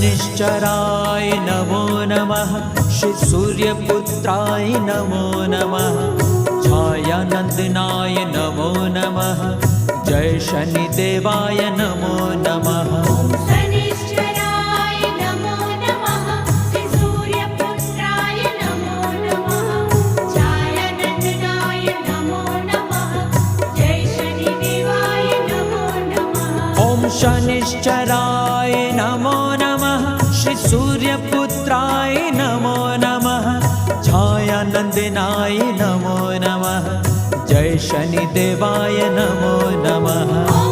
शनिश्चराय नमो नमः। श्री सूर्यपुत्राय नमो नमः। छायानंदनाय नमो नमः। जय शनिदेवाय नमो नमः। शनिश्चराय नमो नमः। श्री सूर्यपुत्राय नमो नमः। छायानंदनाय नमो नमः। जय शनिदेवाय नमो नमः। ओम शनिश्चराय नमो नमः। श्री सूर्यपुत्राय नमो नमः। छायानंदनाय नमो नमः। जय शनिदेवाय नमो नमः।